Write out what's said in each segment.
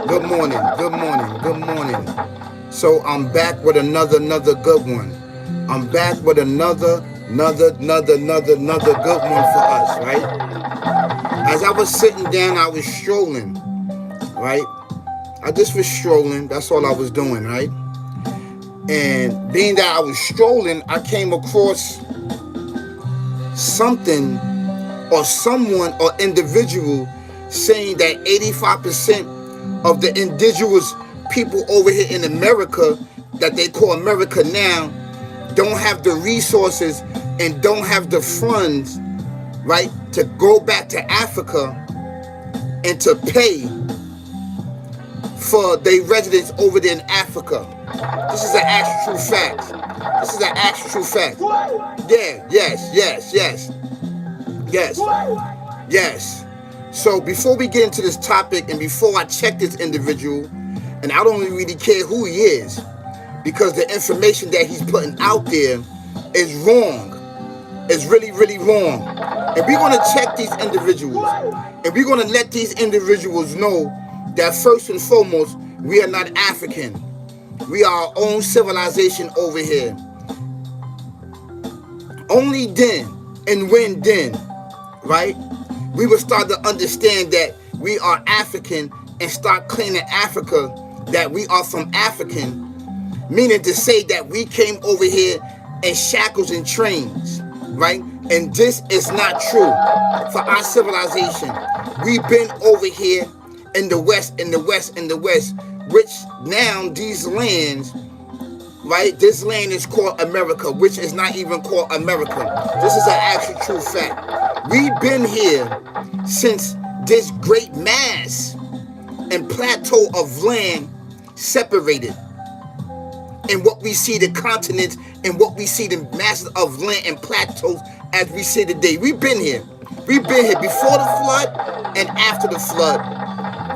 Good morning, good morning, good morning. So I'm back with another good one. I'm back with another good one for us, right? As I was sitting down, I was strolling, right? I just was strolling. That's all I was doing, right? And being that I was strolling, I came across something or someone or individual saying that 85% of the indigenous people over here in America that they call America now don't have the resources and don't have the funds, right, to go back to Africa and to pay for their residents over there in Africa. This is an actual fact. This is an actual fact. Yeah, yes. Yes. So before we get into this topic and before I check this individual, and I don't really care who he is, because the information that he's putting out there is wrong. It's really, really wrong. And we're going to check these individuals. And we're going to let these individuals know that first and foremost, we are not African. We are our own civilization over here. Only then and when then, right, we will start to understand that we are African and start claiming Africa, that we are from African, meaning to say that we came over here in shackles and chains, right? And this is not true for our civilization. We've been over here in the West, which now these lands, right? This land is called America, which is not even called America. This is an actual true fact. We've been here since this great mass and plateau of land separated. And what we see the continents and what we see the masses of land and plateaus as we see today. We've been here. We've been here before the flood and after the flood.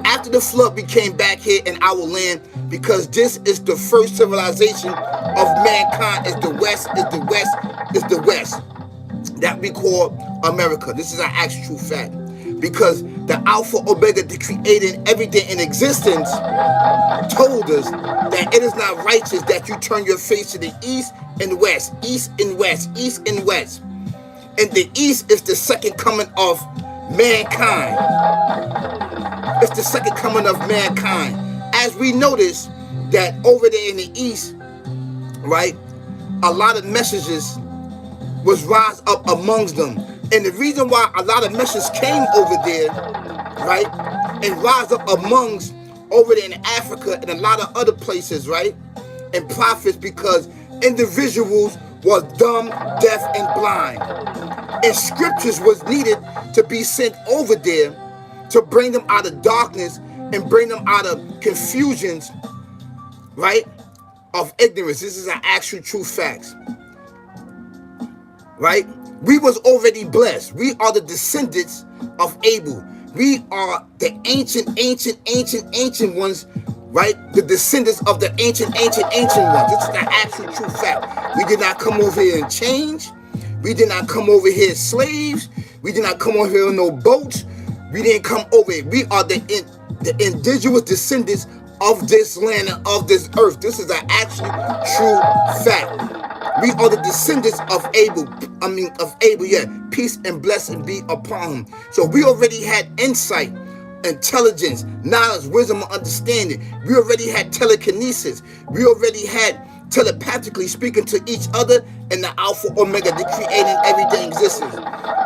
After the flood, we came back here in our land because this is the first civilization of mankind. Is the West that we call America. This is an actual fact. Because the Alpha Omega, the creator everything in existence, told us that it is not righteous that you turn your face to the east and west, east and west. And the east is the second coming of mankind. It's the second coming of mankind. As we notice that over there in the east, right, a lot of messages was rise up amongst them. And the reason why a lot of messages came over there, right, and rise up amongst over there in Africa and a lot of other places, right, and prophets, because individuals was dumb, deaf, and blind. And scriptures was needed to be sent over there to bring them out of darkness and bring them out of confusions, right, of ignorance. This is an actual true facts, right? We was already blessed. We are the descendants of Abel. We are the ancient ones, right? The descendants of the ancient ones. This is the actual true fact. We did not come over here and change. We did not come over here slaves. We did not come over here on no boats. We didn't come over here. We are the indigenous descendants of this land and of this earth. This is an actual true fact. We are the descendants of Abel. Peace and blessing be upon him. So we already had insight, intelligence, knowledge, wisdom, and understanding. We already had telekinesis. We already had telepathically speaking to each other and the Alpha Omega, the creating everything existence.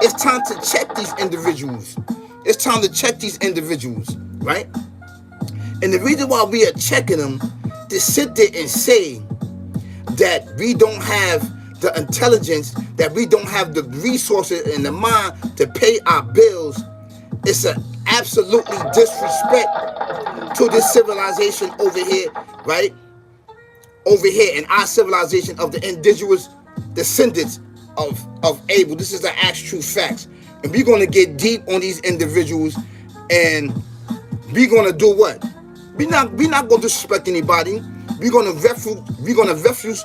It's time to check these individuals. It's time to check these individuals, right? And the reason why we are checking them, to sit there and say that we don't have the intelligence, that we don't have the resources and the mind to pay our bills, it's an absolutely disrespect to this civilization over here, right? Over here in our civilization of the indigenous descendants of Abel. This is the actual facts. And we're going to get deep on these individuals, and we're going to do what? We're not going to disrespect anybody. We're going to refuse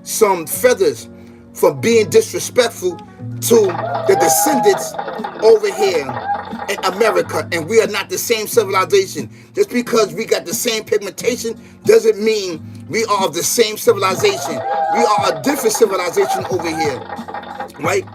some feathers for being disrespectful to the descendants over here in America, and we are not the same civilization. Just because we got the same pigmentation doesn't mean we are of the same civilization. We are a different civilization over here, right?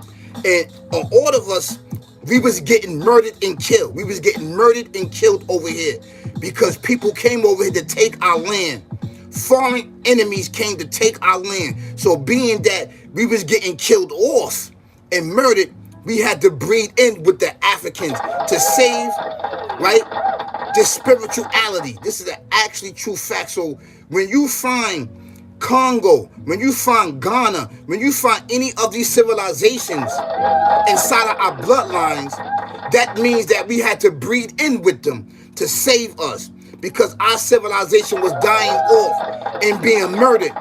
And all of us, we was getting murdered and killed. We was getting murdered and killed over here because people came over here to take our land. Foreign enemies came to take our land. So being that we was getting killed off and murdered, we had to breed in with the Africans to save, right, this spirituality. This is an actually true fact. So when you find Congo, when you find Ghana, when you find any of these civilizations inside of our bloodlines, that means that we had to breed in with them to save us, because our civilization was dying off and being murdered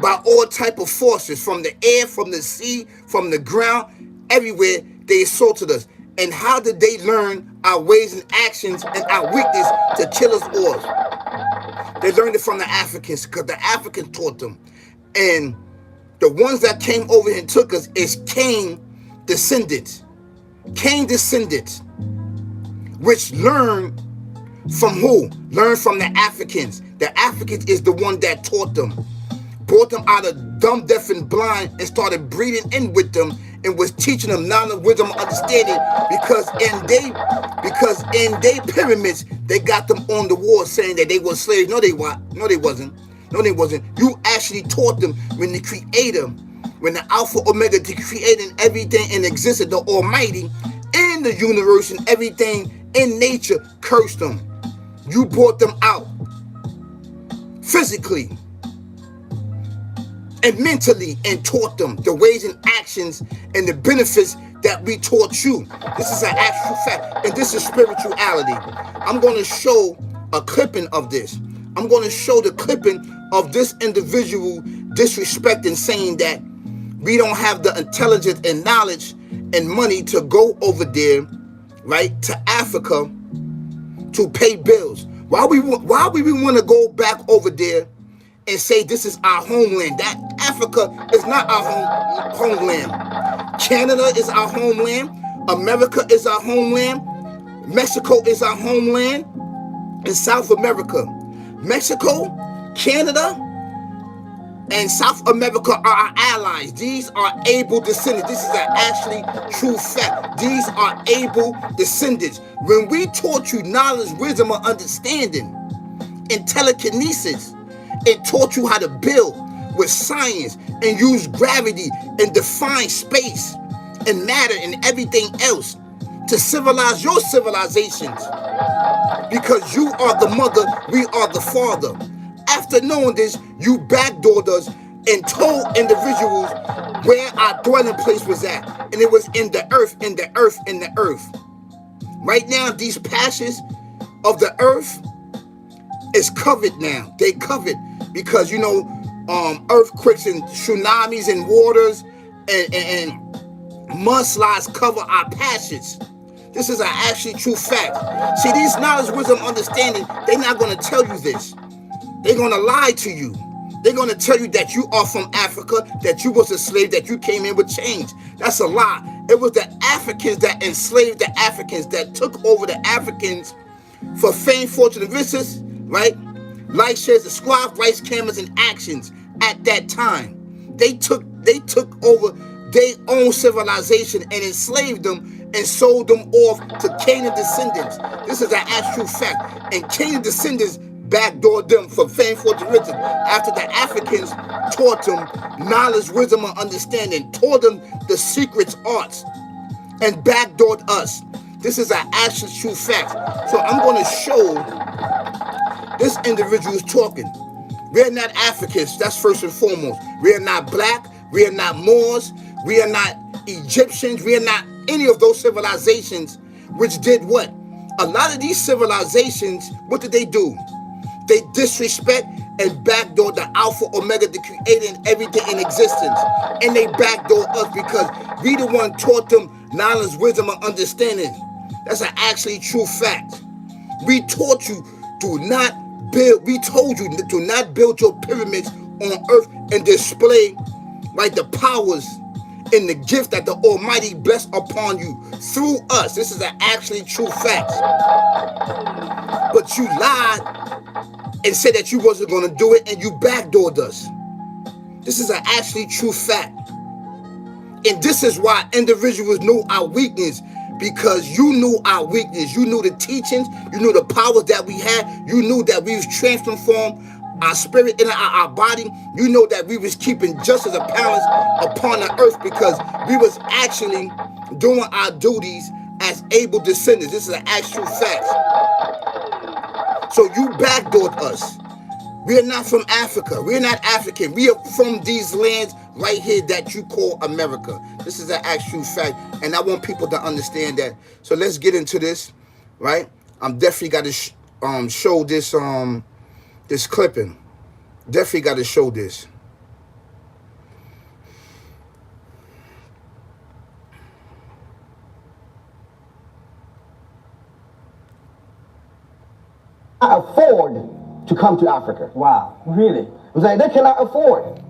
by all type of forces, from the air, from the sea, from the ground, everywhere. They assaulted us. And how did they learn our ways and actions and our weakness to kill us off? They learned it from the Africans, because the Africans taught them. And the ones that came over and took us is Cain descendants. Cain descendants, which learned from who? Learned from the Africans. The Africans is the one that taught them. Brought them out of dumb, deaf, and blind and started breeding in with them and was teaching them knowledge, wisdom, understanding, because in they pyramids, they got them on the wall saying that they were slaves. No, they wasn't. You actually taught them when the Creator, when the Alpha Omega, the creating everything and existed, the Almighty in the universe and everything in nature, cursed them. You brought them out physically and mentally and taught them the ways and actions and the benefits that we taught you. This is an actual fact, and this is spirituality. I'm going to show a clipping of this. I'm going to show the clipping of this individual disrespecting, saying that we don't have the intelligence and knowledge and money to go over there, right, to Africa to pay bills. Why we want to go back over there and say this is our homeland? That Africa is not our homeland. Canada is our homeland. America is our homeland. Mexico is our homeland. And South America. Mexico, Canada, and South America are our allies. These are able descendants. This is an actually true fact. These are able descendants. When we taught you knowledge, wisdom, and understanding, and telekinesis, and taught you how to build with science and use gravity and define space and matter and everything else to civilize your civilizations, because you are the mother, we are the father. After knowing this, you backdoored us and told individuals where our dwelling place was at. And it was in the earth, in the earth, in the earth. Right now, these patches of the earth is covered now. They covered because, earthquakes and tsunamis and waters and mudslides cover our patches. This is an actually true fact. See, these knowledge, wisdom, understanding, they're not going to tell you this. They're going to lie to you. They're going to tell you that you are from Africa, that you was a slave, that you came in with chains. That's a lie. It was the Africans that enslaved the Africans, that took over the Africans for fame, fortune, and riches, right? Light shares, the squad, rights, cameras, and actions at that time. They took over their own civilization and enslaved them and sold them off to Canaan descendants. This is an actual fact. And Canaan descendants backdoored them for fame, fortune, riches after the Africans taught them knowledge, wisdom, and understanding, taught them the secrets, arts, and backdoored us. This is an actual true fact. So I'm going to show this individual is talking. We're not Africans, that's first and foremost. We are not black, we are not Moors, we are not Egyptians, we are not any of those civilizations which did what? A lot of these civilizations, what did they do? They disrespect and backdoor the Alpha, Omega, the creator, and everything in existence. And they backdoor us because we the one taught them knowledge, wisdom, and understanding. That's an actually true fact. We taught you we told you to not build your pyramids on earth and display, right, the powers in the gift that the Almighty blessed upon you through us. This is an actually true fact. But you lied and said that you wasn't going to do it, and you backdoored us. This is an actually true fact. And this is why individuals know our weakness, because you knew our weakness. You knew the teachings. You knew the powers that we had. You knew that we was transformed our spirit in our body. You know that we was keeping justice apparent upon the earth, because we was actually doing our duties as able descendants. This is an actual fact. So you backdoored us. We are not from Africa. We're not African. We are from these lands right here that you call America. This is an actual fact, and I want people to understand that. So let's get into this, right? I'm definitely got to show this this clipping. Definitely got to show this. Afford to come to Africa. Wow, really? I'm saying they cannot afford.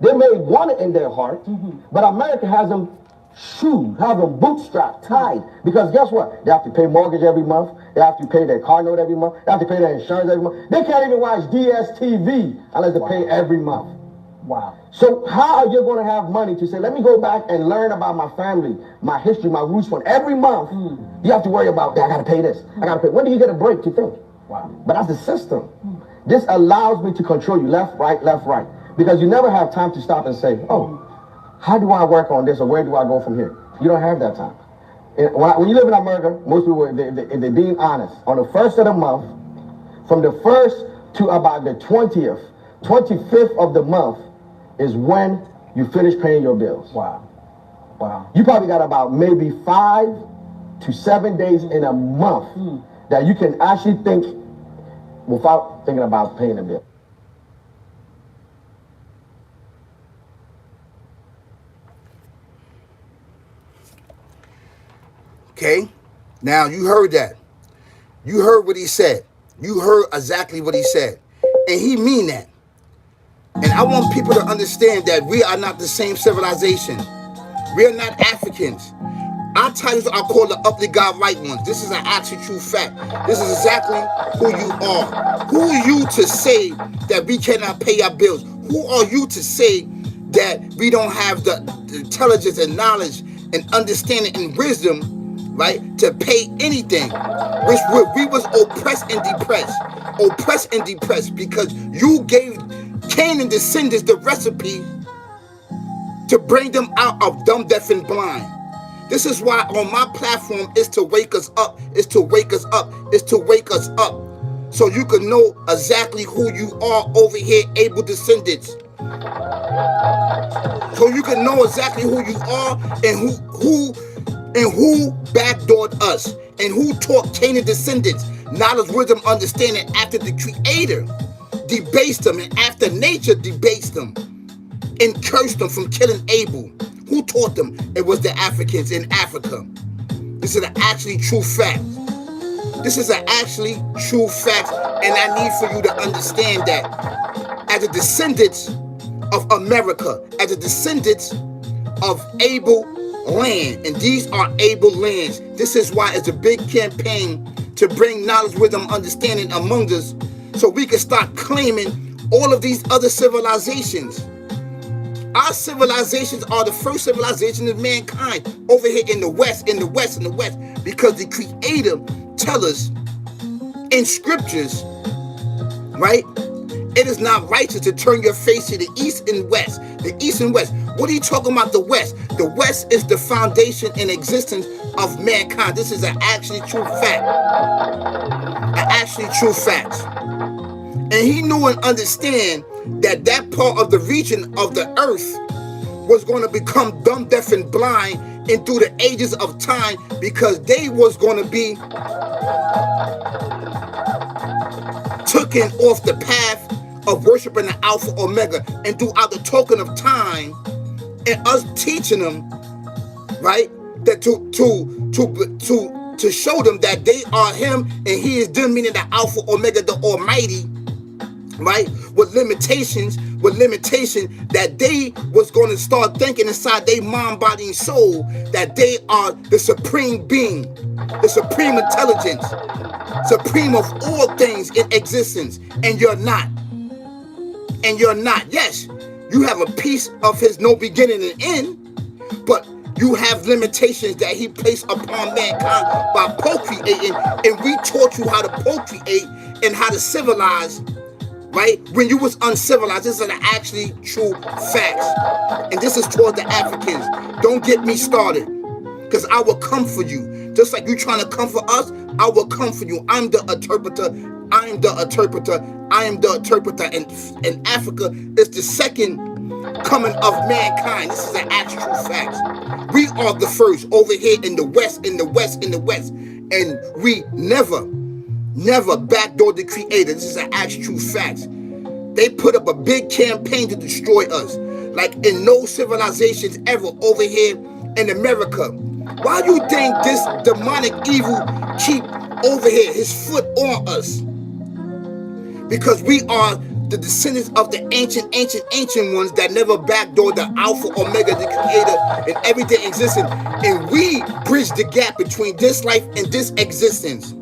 They may want it in their heart, but America has them shoed, have them bootstrapped, tied. Because guess what? They have to pay mortgage every month. They have to pay their car note every month. They have to pay their insurance every month. They can't even watch DSTV unless they pay every month. Wow. So how are you going to have money to say, let me go back and learn about my family, my history, my roots from every month? You have to worry about, I got to pay this. I got to pay. When do you get a break to think? Wow. But that's the system. This allows me to control you left, right, because you never have time to stop and say, oh, how do I work on this, or where do I go from here? You don't have that time. And when you live in America, most people, if they're being honest, on the first of the month, from the 1st to about the 20th, 25th of the month is when you finish paying your bills. Wow. Wow. You probably got about maybe 5 to 7 days in a month that you can actually think without thinking about paying the bill. Okay? Now, you heard that. You heard what he said. You heard exactly what he said. And he mean that. And I want people to understand that we are not the same civilization. We are not Africans. Our titles are called the Uply God Right Ones. This is an actual true fact. This is exactly who you are. Who are you to say that we cannot pay our bills? Who are you to say that we don't have the intelligence and knowledge and understanding and wisdom, right, to pay anything? We was oppressed and depressed because you gave Cain and descendants the recipe to bring them out of dumb, deaf, and blind. This is why on my platform is to wake us up, so you can know exactly who you are over here, able descendants. So you can know exactly who you are and who backdoored us and who taught Canaan descendants knowledge, wisdom, understanding after the Creator debased them, and after nature debased them and cursed them from killing Abel. Who taught them? It was the Africans in Africa. This is an actually true fact. This is an actually true fact, and I need for you to understand that as a descendants of America, as a descendants of Abel land, and these are able lands. This is why it's a big campaign to bring knowledge, wisdom, understanding among us, so we can start claiming all of these other civilizations. Our civilizations are the first civilization of mankind over here in the West, because the Creator tells us in scriptures, right? It is not righteous to turn your face to the east and west. The east and west. What are you talking about the West? The West is the foundation and existence of mankind. This is an actually true fact. An actually true fact. And he knew and understand that that part of the region of the earth was going to become dumb, deaf, and blind and through the ages of time, because they was going to be taken off the path of worshiping the Alpha Omega, and throughout the token of time and us teaching them, right, that to show them that they are him and he is them, meaning the Alpha Omega, the Almighty, right, with limitations, with limitation, that they was going to start thinking inside their mind, body, and soul that they are the supreme being, the supreme intelligence, supreme of all things in existence, and you're not. And you're not. Yes, you have a piece of his no beginning and end, but you have limitations that he placed upon mankind by procreating, and we taught you how to procreate and how to civilize, right? When you was uncivilized. This is actually true facts. And this is toward the Africans. Don't get me started, because I will come for you. Just like you trying to come for us, I will come for you. I'm the interpreter. I am the interpreter. I am the interpreter. And Africa is the second coming of mankind. This is an actual fact. We are the first over here in the West, in the West, in the West. And we never backdoor the Creator. This is an actual fact. They put up a big campaign to destroy us, like in no civilizations ever over here in America. Why do you think this demonic evil keep over here, his foot on us? Because we are the descendants of the ancient ones that never backdoored the Alpha, Omega, the Creator, and everything existing. And we bridge the gap between this life and this existence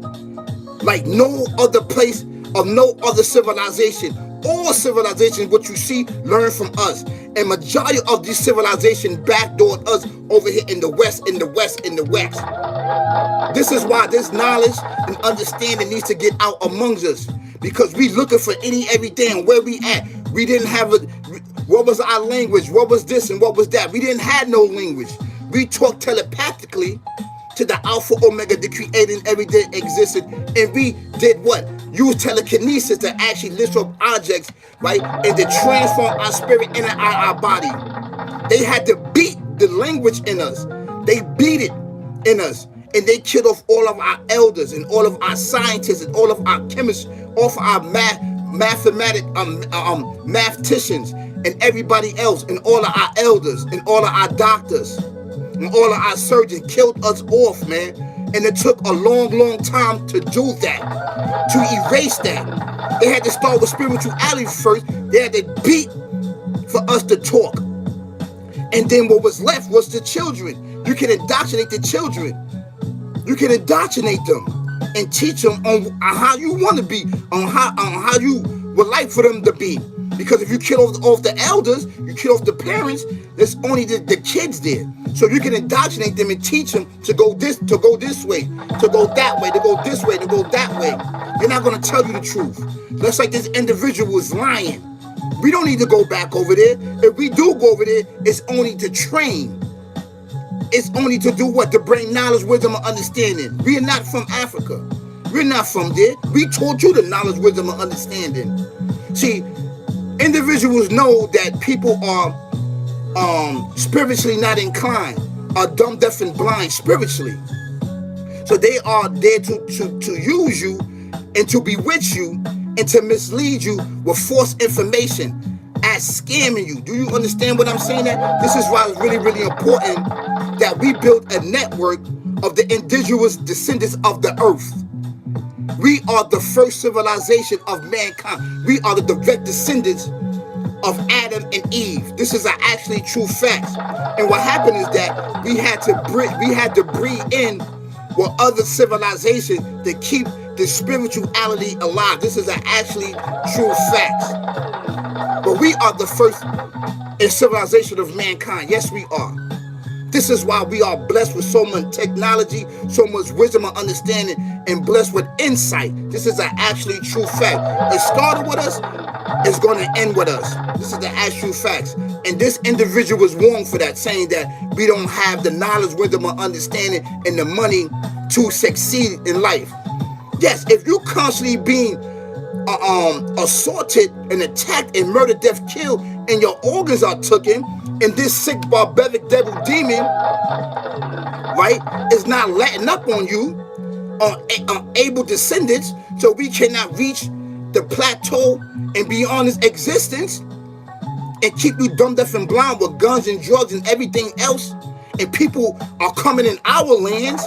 like no other place of no other civilization. All civilizations, what you see, learn from us. And majority of these civilizations backdoored us over here in the West, in the West, in the West. This is why this knowledge and understanding needs to get out amongst us. Because we looking for everything, where we at. We didn't have what was our language? What was this and what was that? We didn't have no language. We talked telepathically to the Alpha, Omega, the Creator, and everything existed. And we did what? Use telekinesis to actually lift up objects, right? And to transform our spirit in our body. They had to beat the language in us. They beat it in us. And they killed off all of our elders and all of our scientists and all of our chemists, all of our mathematicians and everybody else, and all of our elders and all of our doctors and all of our surgeons killed us off, man. And it took a long time to do that, to erase that. They had to start with spirituality first. They had to beat for us to talk. And then what was left was the children. You can indoctrinate the children. You can indoctrinate them and teach them on how you want to be, on how you would like for them to be. Because if you kill off the elders, you kill off the parents, there's only the kids there. So you can indoctrinate them and teach them to go this way, to go that way, to go this way, to go that way. They're not going to tell you the truth. Looks like this individual is lying. We don't need to go back over there. If we do go over there, it's only to train. It's only to do what? To bring knowledge, wisdom, and understanding. We are not from Africa. We're not from there. We taught you the knowledge, wisdom, and understanding. See, individuals know that people are spiritually not inclined, are dumb, deaf, and blind spiritually. So they are there to use you and to bewitch you and to mislead you with false information, as scamming you. Do you understand what I'm saying? That this is why it's really important that we build a network of the indigenous descendants of the earth. We are the first civilization of mankind. We are the direct descendants of Adam and Eve. This is actually true facts. And what happened is that we had to breed in with other civilizations to keep the spirituality alive. This is actually true facts. But we are the first in civilization of mankind. Yes, we are. This is why we are blessed with so much technology, so much wisdom and understanding, and blessed with insight. This is actually true fact. It started with us, it's going to end with us. This is the actual facts. And this individual was wrong for that, saying that we don't have the knowledge, wisdom, and understanding, and the money to succeed in life. Yes, if you constantly being assaulted and attacked and murdered, death, killed, and your organs are taken, and this sick barbaric devil demon, right, is not letting up on you, on able descendants, so we cannot reach the plateau and beyond its existence, and keep you dumb, deaf, and blind with guns and drugs and everything else, and people are coming in our lands.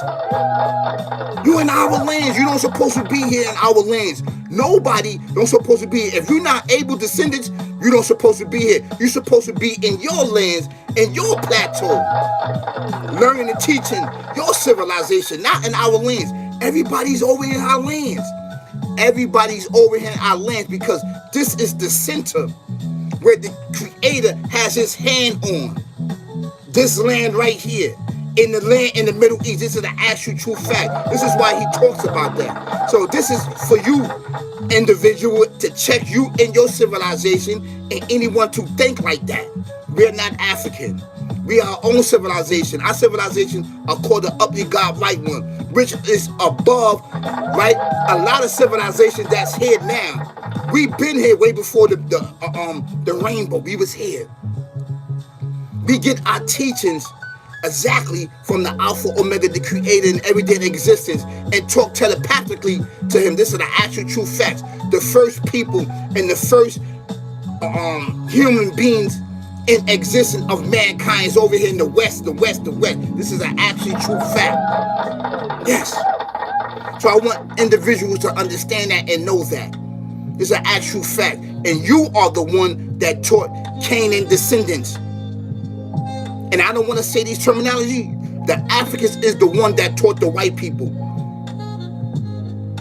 You in our lands. You don't supposed to be here in our lands. Nobody don't supposed to be here. If you're not able descendants You don't supposed to be here. You're supposed to be in your lands, in your plateau, learning and teaching your civilization, not in our lands. Everybody's over in our lands. Everybody's over here in our lands because this is the center where the Creator has his hand on. This land right here, in the land in the Middle East, this is the actual true fact. This is why he talks about that. So this is for you, individual, to check you in your civilization and anyone to think like that. We're not African. We are our own civilization. Our civilization are called the Uply God Right One, which is above, right? A lot of civilizations that's here now. We've been here way before the rainbow. We was here. We get our teachings exactly from the Alpha Omega, the Creator, and everything in existence, and talk telepathically to him. This is the actual true facts. The first people and the first human beings in existence of mankind is over here in the West, the West, the West. This is an actually true fact. Yes. So I want individuals to understand that and know that. It's an actual fact. And you are the one that taught Canaan descendants. And I don't want to say these terminology. The Africans is the one that taught the white people.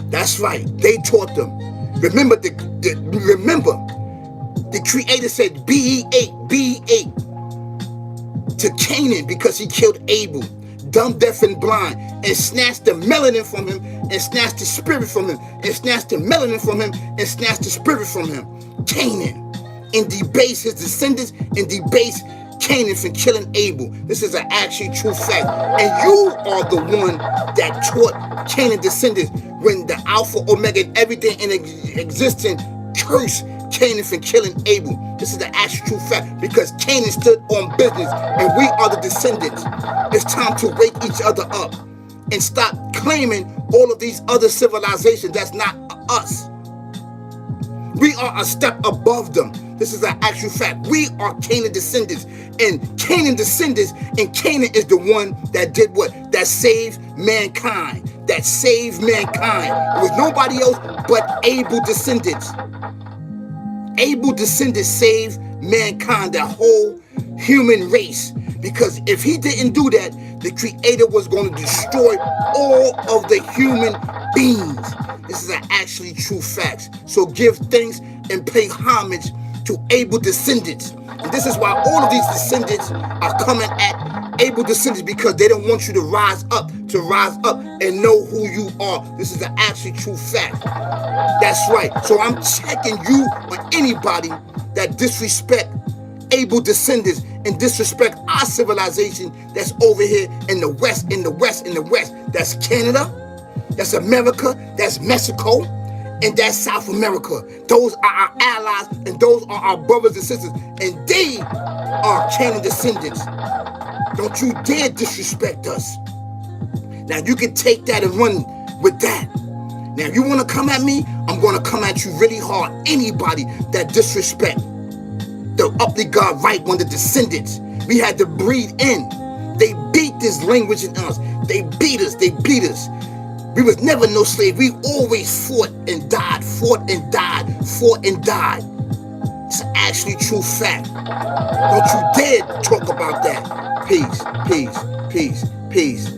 That's right. They taught them. Remember, the Creator said, be ye 8 to Canaan because he killed Abel, dumb, deaf, and blind, and snatched the melanin from him, and snatched the spirit from him, and snatched the melanin from him, and snatched the spirit from him. Canaan. And debase his descendants, and debase Canaan from killing Abel. This is an actually true fact. And you are the one that taught Canaan descendants when the Alpha, Omega, and everything in existence cursed Canaan from killing Abel. This is the actual true fact because Canaan stood on business and we are the descendants. It's time to wake each other up and stop claiming all of these other civilizations that's not us. We are a step above them. This is an actual fact. We are Canaan descendants. And Canaan descendants, and Canaan is the one that did what? That saved mankind. That saved mankind. It was nobody else but Abel descendants. Abel descendants saved mankind, the whole human race. Because if he didn't do that, the Creator was going to destroy all of the human beings. This is an actually true fact. So give thanks and pay homage to Abel descendants. And this is why all of these descendants are coming at Abel descendants, because they don't want you to rise up and know who you are. This is an actually true fact. That's right. So I'm checking you on anybody that disrespect Abel descendants and disrespect our civilization that's over here in the West, in the West, in the West. That's Canada, that's America, that's Mexico, and that's South America. Those are our allies, and those are our brothers and sisters, and they are Canaan descendants. Don't you dare disrespect us. Now you can take that and run with that. Now if you want to come at me, I'm going to come at you really hard. Anybody that disrespect the Uply God Right One, the descendants, we had to breathe in. They beat this language in us. They beat us. We was never no slave. We always fought and died, fought and died, fought and died. It's actually true fact. Don't you dare talk about that. Peace, peace, peace, peace.